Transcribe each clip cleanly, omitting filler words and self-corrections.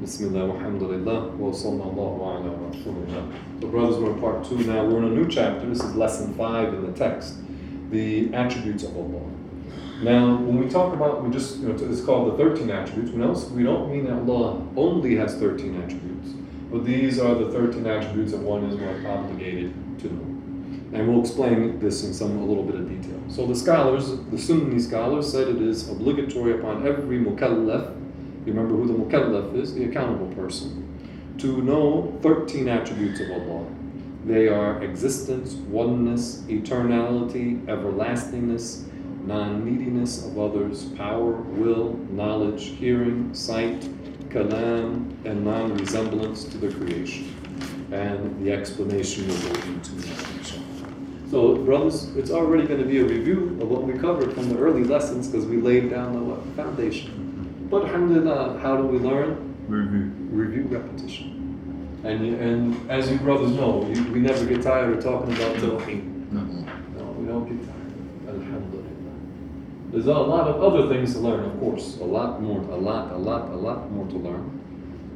Bismillah, alhamdulillah, wa sallallahu ala rasulillah. So brothers, we're in part 2 now. We're in a new chapter. This is lesson 5 in the text. The attributes of Allah. Now, when we talk about, it's called the 13 attributes. We don't mean that Allah only has 13 attributes. But these are the 13 attributes that one is obligated to know. And we'll explain this in a little bit of detail. So the Sunni scholars said it is obligatory upon every mukallaf, you remember who the mukallaf is, the accountable person, to know 13 attributes of Allah. They are existence, oneness, eternality, everlastingness, non-neediness of others, power, will, knowledge, hearing, sight, kalam, and non-resemblance to the creation. And the explanation will go into that. So, brothers, it's already going to be a review of what we covered from the early lessons because we laid down the foundation. But alhamdulillah, how do we learn? Review, repetition. And as you brothers know, we never get tired of talking about tawheed. No, we don't get tired. Alhamdulillah. There's a lot of other things to learn, of course. A lot more to learn.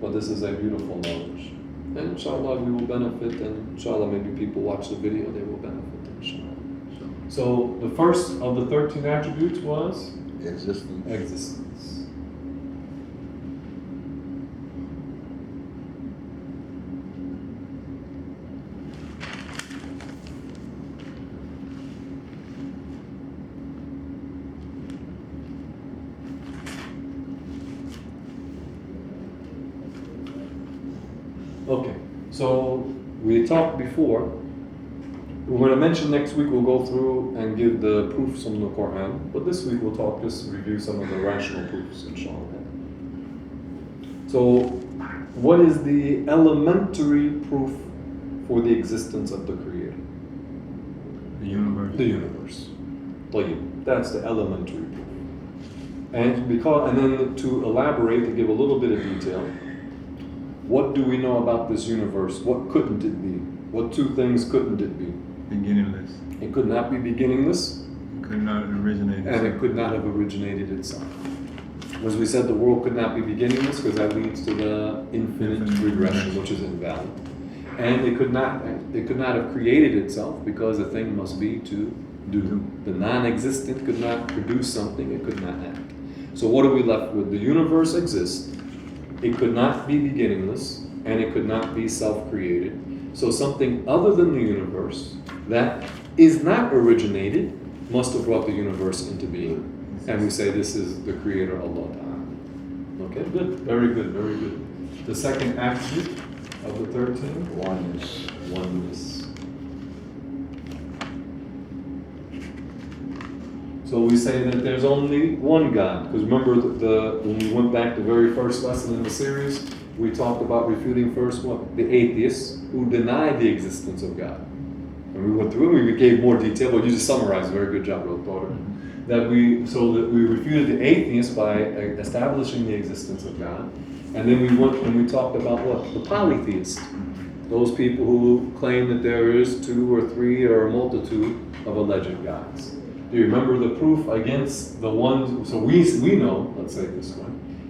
But this is a beautiful knowledge. And inshallah we will benefit, and inshallah maybe people watch the video, they will benefit, inshallah. So the first of the 13 attributes was? Existence. Okay, so we talked before. We're going to mention next week, we'll go through and give the proofs from the Quran. But this week we'll review some of the rational proofs, inshallah. So, what is the elementary proof for the existence of the Creator? The universe. The universe. That's the elementary proof. And then to elaborate, to give a little bit of detail, what do we know about this universe? What couldn't it be? What two things couldn't it be? Beginningless. It could not be beginningless. It could not originate itself. And it could not have originated itself. As we said, the world could not be beginningless because that leads to the infinite regression, which is invalid. And it could not have created itself because the thing must be to do. The non-existent could not produce something, it could not act. So what are we left with? The universe exists. It could not be beginningless, and it could not be self-created. So something other than the universe that is not originated must have brought the universe into being. And we say this is the Creator, Allah Ta'ala. Okay, good. Very good, very good. The second attribute of the 13? Oneness. So we say that there's only one God. Because remember, when we went back to the very first lesson in the series, we talked about refuting first what? The atheists who deny the existence of God. And we went through it, we gave more detail, but you just summarized, very good job, Brother Porter. That we refuted the atheists by establishing the existence of God. And then we went and we talked about what? The polytheists. Those people who claim that there is 2 or 3 or a multitude of alleged gods. Do you remember the proof against the ones? So we know, let's say it this way,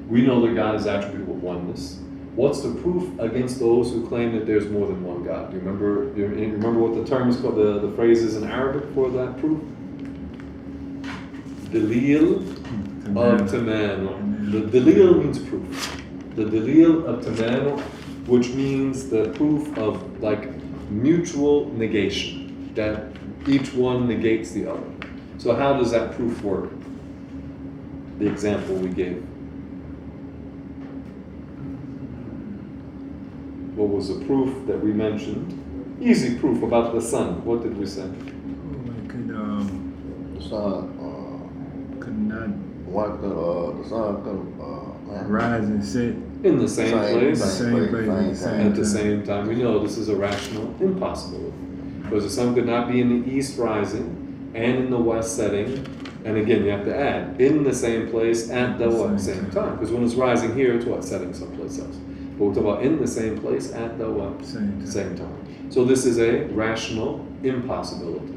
we know that God is attributed with oneness. What's the proof against those who claim that there's more than one God? Do you remember what the term is called, the phrase is in Arabic for that proof? Dalil of Tamanu. The dalil means proof. The dalil of Tamanu, which means the proof of mutual negation, that each one negates the other. So how does that proof work? The example we gave. What was the proof that we mentioned? Easy proof about the sun. What did we say? The sun could not the sun could rise and set in the same place at the same time. We know this is a rational impossibility. Because the sun could not be in the east rising and in the west setting, and again you have to add, in the same place at the same time. Because when it's rising here, it's setting someplace else. But we're talking about in the same place at the same time. So this is a rational impossibility.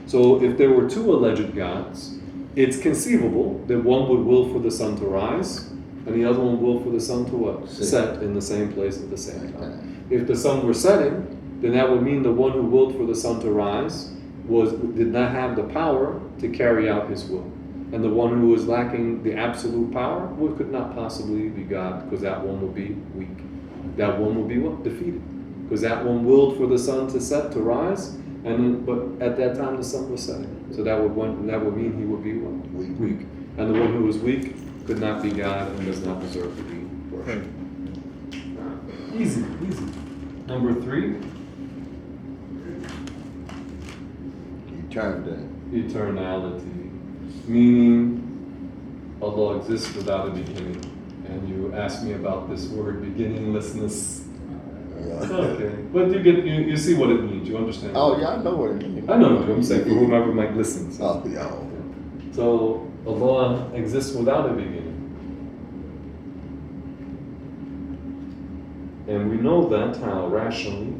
So if there were 2 alleged gods, it's conceivable that one would will for the sun to rise And the other one willed for the sun to what? Set in the same place at the same time. If the sun were setting, then that would mean the one who willed for the sun to rise did not have the power to carry out his will. And the one who was lacking the absolute power could not possibly be God, because that one would be weak. That one would be what? Defeated. Because that one willed for the sun to set, to rise, but at that time the sun was setting. So that would mean he would be what? Weak. And the one who was weak could not be God and does not deserve to be worshipped. Easy. Number 3. Eternality. Meaning Allah exists without a beginning. And you asked me about this word, beginninglessness. Okay. But you see what it means, you understand? Oh, yeah, I know what it means. I know what I'm saying, for whomever might listen. So. Oh, yeah. So Allah exists without a beginning. And we know that how rationally,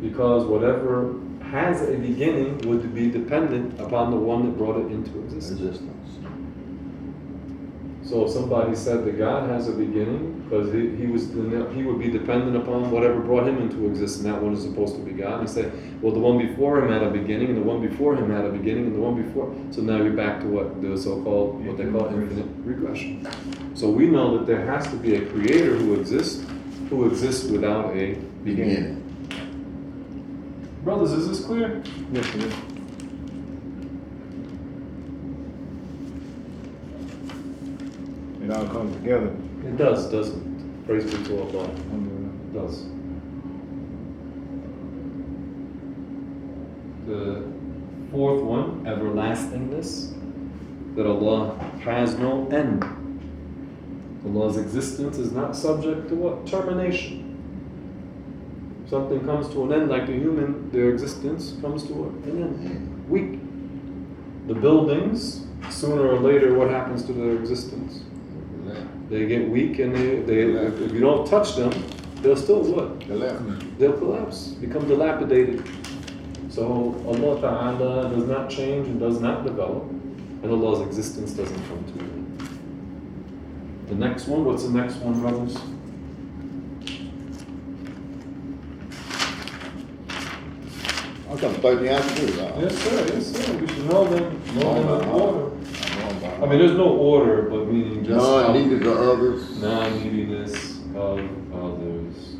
because whatever has a beginning would be dependent upon the one that brought it into existence. So if somebody said that God has a beginning, because he would be dependent upon whatever brought him into existence, and that one is supposed to be God. And he said, well, the one before him had a beginning, and the one before him had a beginning, and the one before. So now we're back to what they call infinite regression. So we know that there has to be a creator who exists without a beginning. Brothers, is this clear? Yes, it is. It all comes together. It does, doesn't it? Praise be to Allah. It does. The 4th one, everlastingness, that Allah has no end. Allah's existence is not subject to what? Termination. Something comes to an end, like the human, their existence comes to an end. Weak. The buildings, sooner or later, what happens to their existence? They get weak, and if you don't touch them, they'll still what? They'll collapse, become dilapidated. So Allah Ta'ala does not change and does not develop, and Allah's existence doesn't come to an end. The next one, what's the next one, brothers? I'm going to throw the attributes out. Yes, sir. We should know them in order. I mean, there's no order, but meaning just non-needed of others. Non-neediness of others.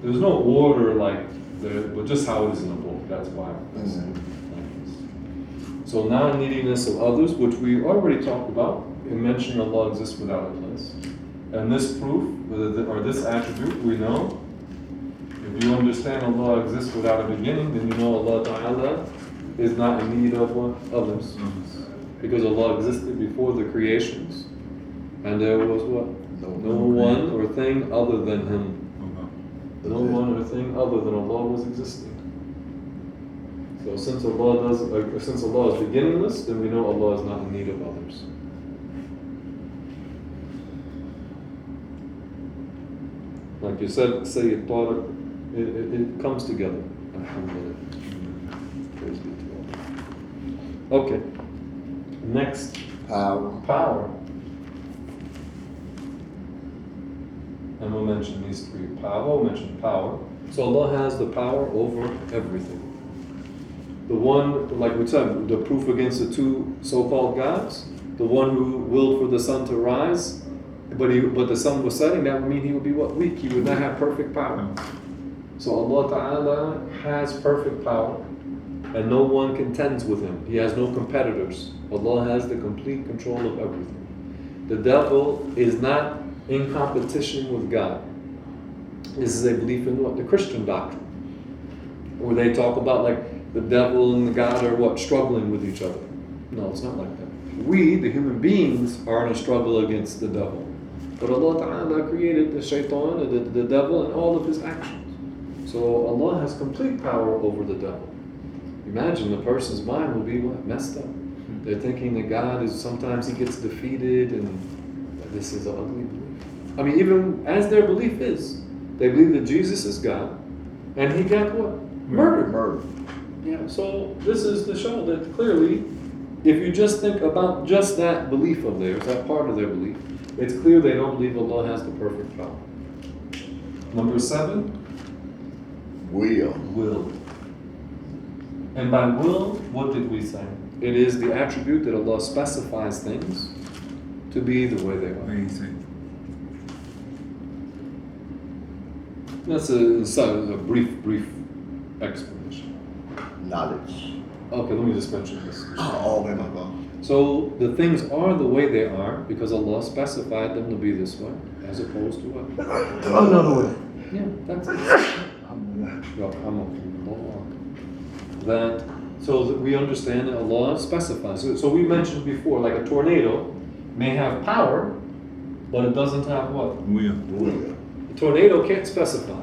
There's no order but just how it is in the book. That's why I said it like this. So non-neediness of others, which we already talked about in mentioning Allah exists without a place. And this proof, or this attribute, we know. If you understand Allah exists without a beginning, then you know Allah Ta'ala is not in need of others. Because Allah existed before the creations, and there was what? No one or thing other than Him. No one or thing other than Allah was existing. So since Allah is beginningless, then we know Allah is not in need of others. Like you said, say it comes together. Alhamdulillah. Praise be to Allah. Okay. Next. Power. And we'll mention these 3. We'll mention power. So Allah has the power over everything. The one, like we said, the proof against the 2 so-called gods, the one who willed for the sun to rise, but the sun was setting, that would mean he would be what? Weak. He would not have perfect power. So Allah Ta'ala has perfect power, and no one contends with him. He has no competitors. Allah has the complete control of everything. The devil is not in competition with God. This is a belief in what? The Christian doctrine, where they talk about like the devil and God are what? Struggling with each other. No, it's not like that. We, the human beings, are in a struggle against the devil. But Allah Ta'ala created the shaitan, the devil, and all of his actions. So Allah has complete power over the devil. Imagine the person's mind will be what? Messed up. They're thinking that God is, sometimes he gets defeated, and this is an ugly belief. I mean, even as their belief is, they believe that Jesus is God, and he got what? Murdered. Yeah, so this is to show that clearly, if you just think about just that belief of theirs, that part of their belief, It's clear they don't believe Allah has the perfect power. Number 7, will. And by will, what did we say? It is the attribute that Allah specifies things to be the way they are. Amazing. That's a brief explanation. Knowledge. Okay, let me just mention this. Oh, my God. So the things are the way they are because Allah specified them to be this way, as opposed to what? Another way. Yeah, that's it. That, so that we understand that Allah specifies. So we mentioned before, like a tornado may have power, but it doesn't have what? Will. The tornado can't specify.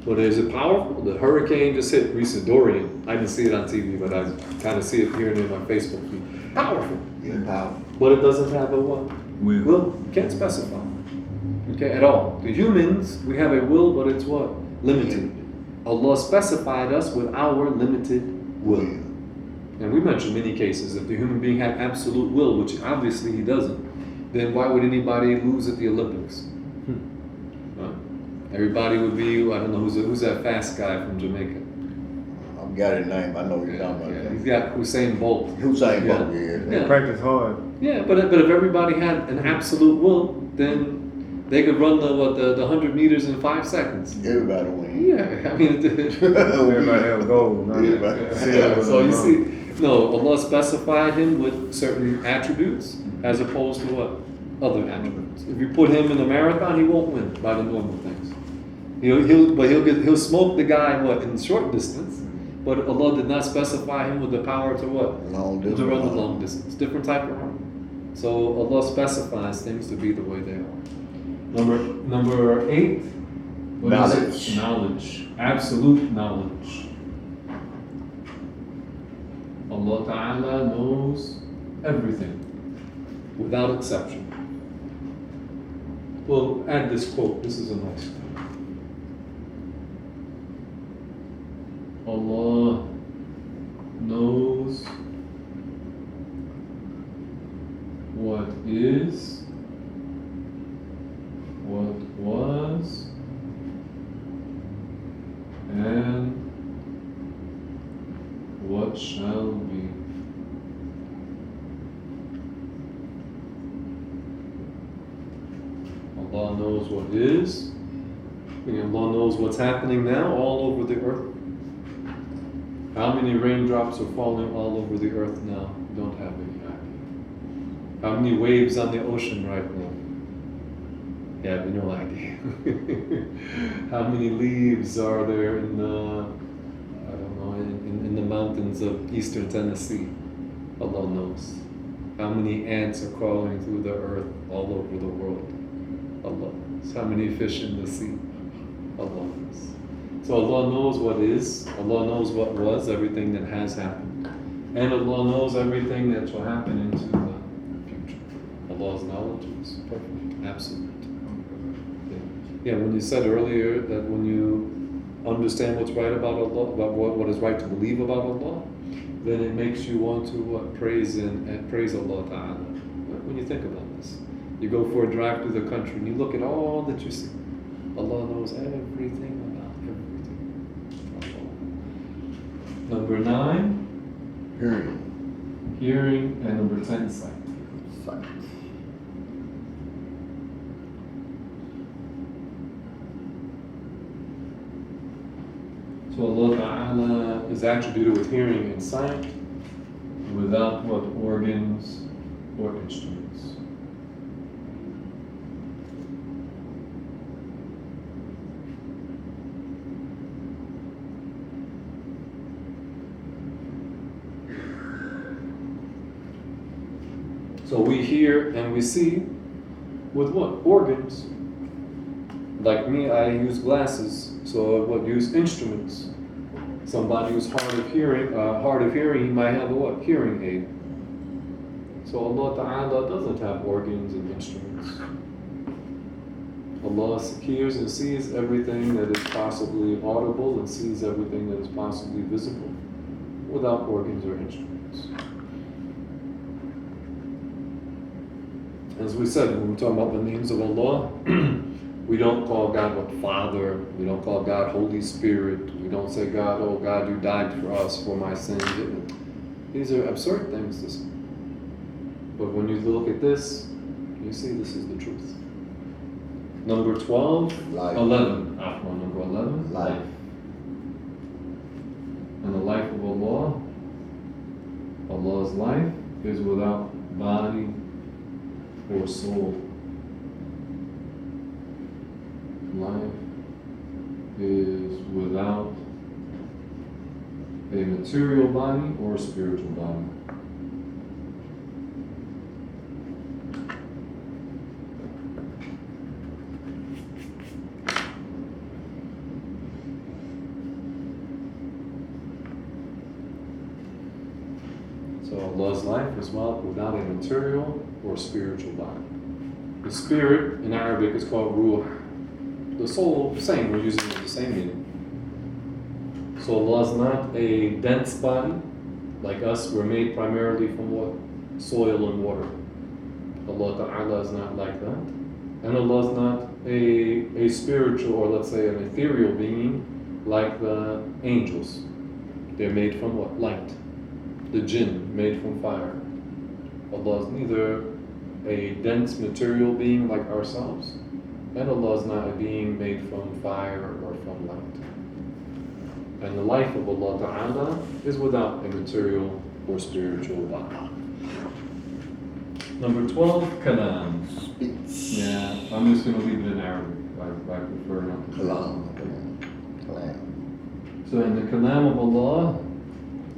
But is it powerful? The hurricane just hit recent Dorian. I didn't see it on TV, but I kind of see it here and in my Facebook feed. Powerful. Yeah, power. But it doesn't have a what? Will. Will. Can't specify. Okay, at all. The humans, we have a will, but it's what? Limited. Allah specified us with our limited will. And we mentioned many cases, if the human being had absolute will, which obviously he doesn't, then why would anybody lose at the Olympics? Right? Everybody would be, I don't know, who's that fast guy from Jamaica? I've got his name. I know what you're talking about. He's got Usain Bolt. Usain Yeah. Bolt, yeah. They practice hard. Yeah, but if everybody had an absolute will, then they could run the 100 meters in 5 seconds. Everybody wins. Yeah, I mean, Everybody have goals. Not Everybody. silver, so you bronze. see, no, Allah specified him with certain attributes as opposed to what? Other attributes. If you put him in a marathon, he won't win by the normal things. He'll smoke the guy what in short distance, but Allah did not specify him with the power to what? Long To distance. run the long distance. Different type of run. So Allah specifies things to be the way they are. Number 8. What is Knowledge. it? Knowledge. Absolute knowledge. Allah Ta'ala knows everything without exception. Well, add this quote. This is a nice quote. Allah knows what is, what was, and what shall be. Allah knows what is, and Allah knows what's happening now all over the earth. How many raindrops are falling all over the earth now? Don't have any idea. How many waves on the ocean right now? You have no idea. How many leaves are there in the, I don't know, in the mountains of eastern Tennessee? Allah knows. How many ants are crawling through the earth all over the world? Allah knows. How many fish in the sea? Allah knows. So Allah knows what is, Allah knows what was, everything that has happened. And Allah knows everything that shall happen into the future. Allah's knowledge is perfect, absolute. Yeah, when you said earlier that when you understand what's right about Allah, about what is right to believe about Allah, then it makes you want to praise Allah Ta'ala. When you think about this, you go for a drive through the country and you look at all that you see. Allah knows everything about everything. Number 9, hearing, and number 10, sight. Sight. So Allah Ta'ala is attributed with hearing and sight without what? Organs or instruments. So we hear and we see with what? Organs. Like me, I use glasses, so I would use instruments. Somebody who's hard of hearing, he might have a what? Hearing aid. So Allah Ta'ala doesn't have organs and instruments. Allah hears and sees everything that is possibly audible and sees everything that is possibly visible without organs or instruments. As we said, when we're talking about the names of Allah, we don't call God what Father, we don't call God Holy Spirit, we don't say God, oh God, you died for us, for my sins. These are absurd things to say. But when you look at this, you see this is the truth. Number 12, Life. 11. Number 11, Life. And the life of Allah, Allah's life is without body or soul. Life is without a material body or a spiritual body. So Allah's life is without a material or spiritual body. The spirit in Arabic is called ruh. The soul, same, we're using the same meaning. So Allah is not a dense body. Like us, we're made primarily from what? Soil and water. Allah Ta'ala is not like that. And Allah is not a spiritual, or let's say an ethereal being like the angels. They're made from what? Light. The jinn, made from fire. Allah is neither a dense material being like ourselves, and Allah is not a being made from fire or from light. And the life of Allah Ta'ala is without a material or spiritual body. Number 12, kalam. Speech. Yeah, I'm just going to leave it in Arabic. I prefer not to. Kalam. So in the kalam of Allah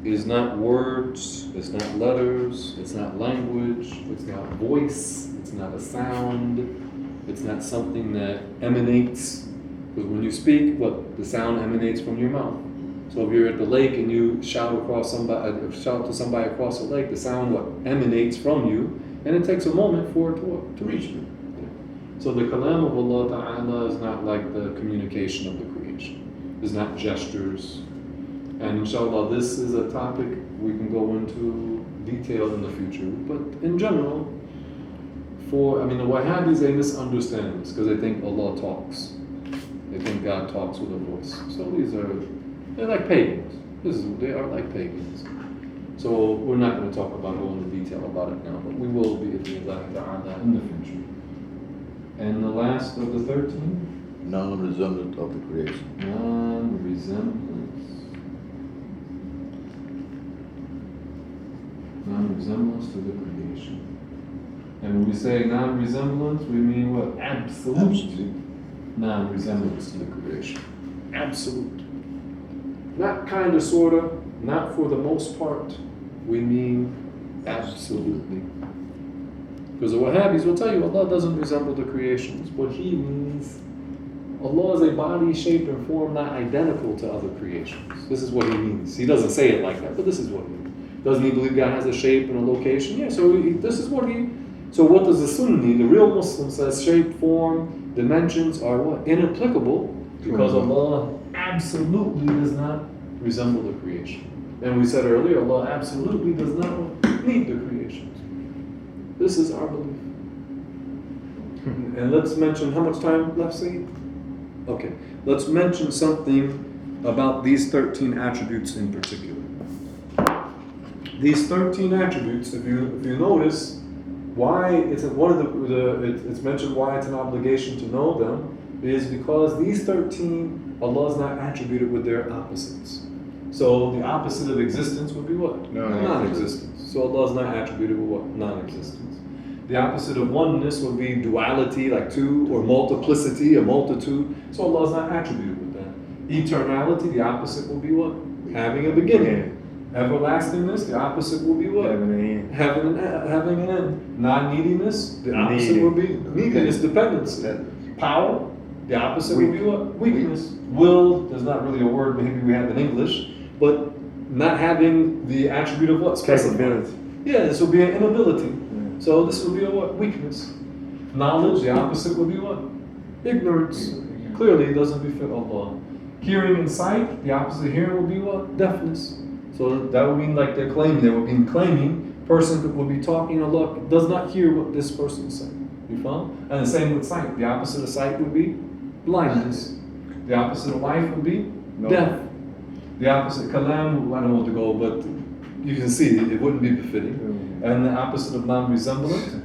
is not words, it's not letters, it's not language, it's not voice, it's not a sound, it's not something that emanates. Because when you speak, the sound emanates from your mouth. So if you're at the lake and you shout to somebody across the lake, the sound emanates from you, and it takes a moment for it to reach you. So the kalam of Allah Ta'ala is not like the communication of the creation. It's not gestures. And inshallah, this is a topic we can go into detail in the future. But in general, the Wahhabis, they misunderstand this because they think Allah talks. They think God talks with a voice. So they're like pagans. They are like pagans. So we're not going to go into detail about it now, but we will be in the future. And the last of the 13? Non-resemblance of the creation. Non-resemblance. Non-resemblance to the creation. And when we say non-resemblance, we mean what? Absolute non-resemblance to the creation. Absolute. Not kind of, sort of, not for the most part. We mean absolutely. Because the Wahhabis will tell you Allah doesn't resemble the creations. What he means, Allah is a body, shape, and form not identical to other creations. This is what he means. He doesn't say it like that, but this is what he means. Doesn't he believe God has a shape and a location? Yeah, so so what does the Sunni, the real Muslim, says shape, form, dimensions are what? Inapplicable, because Allah absolutely does not resemble the creation. And we said earlier, Allah absolutely does not need the creations. This is our belief. And let's mention, how much time left, Saeed? Okay, let's mention something about these 13 attributes in particular. These 13 attributes, if you notice, why it's it's mentioned why it's an obligation to know them is because these 13 Allah is not attributed with their opposites. So the opposite of existence would be what? Non-existence. So Allah is not attributed with what? Non-existence. The opposite of oneness would be duality, like two, or multiplicity, a multitude. So Allah is not attributed with that. Eternality, the opposite will be what? Having a beginning. Everlastingness, the opposite will be what? Having an end. Non-neediness, the opposite will be neediness, dependence. Power, the opposite will be what? Weakness. Will, there's not really a word maybe we have in English, but not having the attribute of what? Capability. Yeah, this will be an inability. So this will be a what? Weakness. Knowledge, the opposite will be what? Ignorance. Clearly it doesn't befit Allah. Hearing and sight, the opposite of hearing will be what? Deafness. So that would mean like they're claiming, person will be talking, Allah does not hear what this person is saying. You follow? And the same with sight. The opposite of sight would be blindness. The opposite of life would be death. The opposite, kalam, I don't want to go, but you can see it wouldn't be befitting. And the opposite of non-resemblance,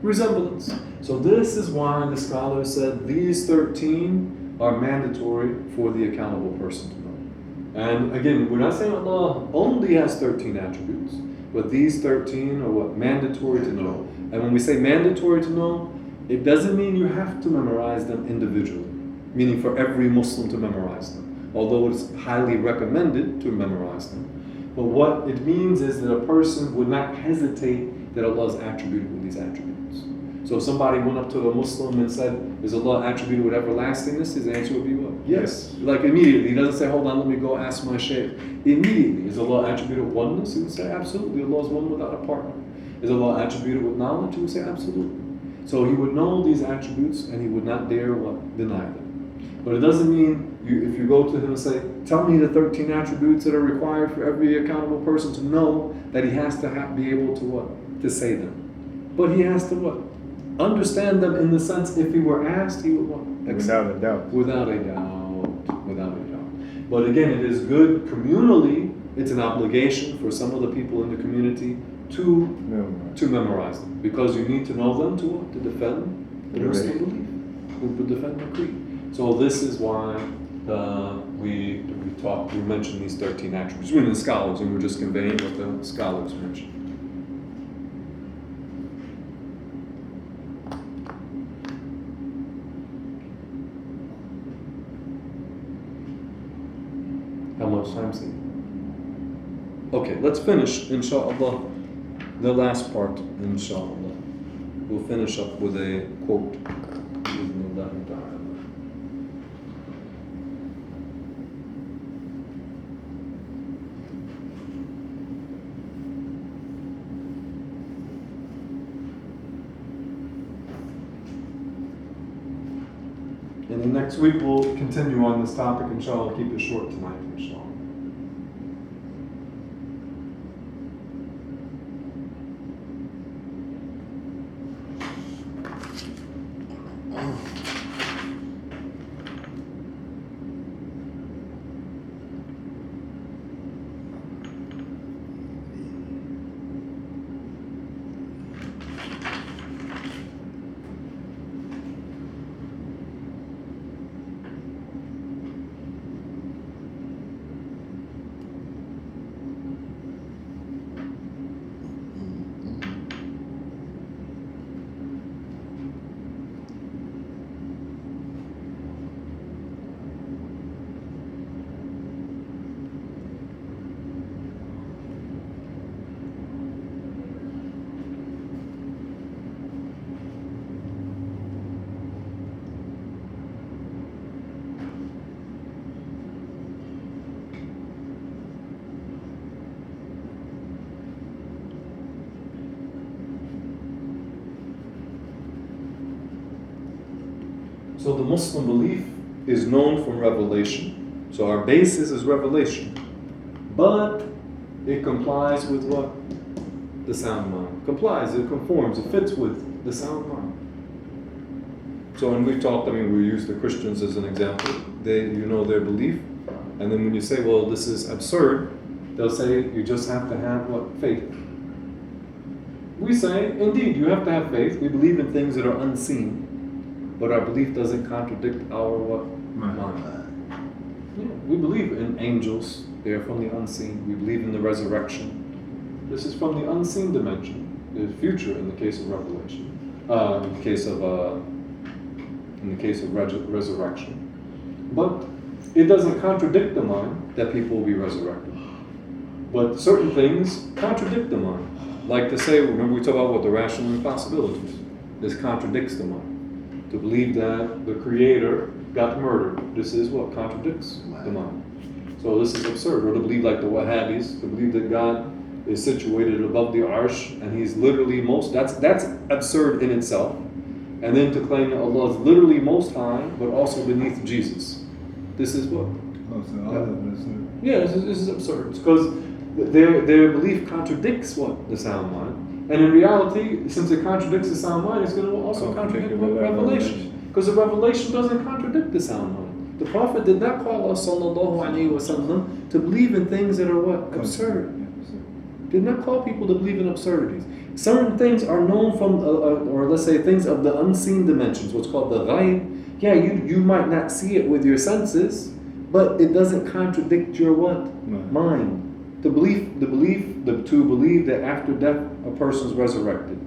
resemblance. So this is why the scholar said these 13 are mandatory for the accountable person to know. And again, we're not saying Allah only has 13 attributes, but these 13 are what? Mandatory to know. And when we say mandatory to know, it doesn't mean you have to memorize them individually, meaning for every Muslim to memorize them, although it's highly recommended to memorize them. But what it means is that a person would not hesitate that Allah is attributed with these attributes. So if somebody went up to a Muslim and said, is Allah attributed with everlastingness? His answer would be what? Yes. Like immediately. He doesn't say, hold on, let me go ask my shaykh. Immediately. Is Allah attributed with oneness? He would say, absolutely. Allah is one without a partner. Is Allah attributed with knowledge? He would say, absolutely. So he would know these attributes and he would not dare what? Deny them. But it doesn't mean if you go to him and say, tell me the 13 attributes that are required for every accountable person to know, that he has to be able to what? To say them. But he has to what? Understand them in the sense if he were asked, he would what? Without a doubt. Without a doubt. Without a doubt. But again, it is good communally, it's an obligation for some of the people in the community to memorize them. Because you need to know them to what? To defend the Muslim belief. To defend the creed. So this is why we mentioned these 13 attributes. We're the scholars, and we're just conveying what the scholars mentioned. How much time is it? Okay, let's finish, inshallah, the last part, inshallah. We'll finish up with a quote. And then next week we'll continue on this topic, inshallah. Keep it short tonight, inshallah. So the Muslim belief is known from revelation. So our basis is revelation. But it complies with what? The sound mind. Complies, it conforms, it fits with the sound mind. So when we talked, we use the Christians as an example. You know their belief. And then when you say, well, this is absurd, they'll say, you just have to have what? Faith. We say, indeed, you have to have faith. We believe in things that are unseen. But our belief doesn't contradict our what? Mind. Yeah, we believe in angels. They are from the unseen. We believe in the resurrection. This is from the unseen dimension. The future in the case of revelation. In the case of resurrection. But it doesn't contradict the mind that people will be resurrected. But certain things contradict the mind. Like to say, remember we talked about what the rational impossibilities. This contradicts the mind. To believe that the Creator got murdered. This is what contradicts the mind. So this is absurd. Or to believe like the Wahhabis, to believe that God is situated above the Arsh and He's literally that's absurd in itself. And then to claim that Allah is literally most high, but also beneath Jesus. This is what? Yeah, this is absurd. It's because their belief contradicts what? The sound mind. And in reality, since it contradicts the sound mind, it's going to also contradict what? Revelation. Because the revelation doesn't contradict the sound mind. The Prophet did not call us sallallahu alayhi wa sallam to believe in things that are what? Absurd. Did not call people to believe in absurdities. Certain things are known from, or let's say things of the unseen dimensions, what's called the ghaib. Yeah, you might not see it with your senses, but it doesn't contradict your what? Mind. To believe that after death a person is resurrected.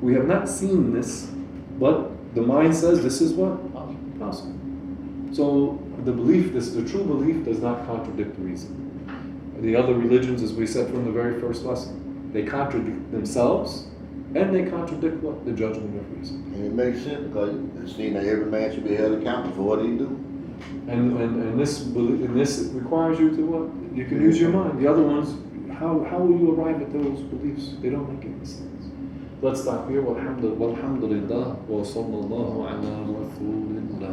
We have not seen this, but the mind says this is what? Possible. So the true belief does not contradict reason. The other religions, as we said from the very first lesson, they contradict themselves and they contradict what? The judgment of reason. And it makes sense because it's seen that every man should be held accountable for what he do. And this requires you to what? You can use your mind. The other ones, how will you arrive at those beliefs? They don't make any sense. Let's stop here. Walhamdulillah wa sallallahu ala rasulillah.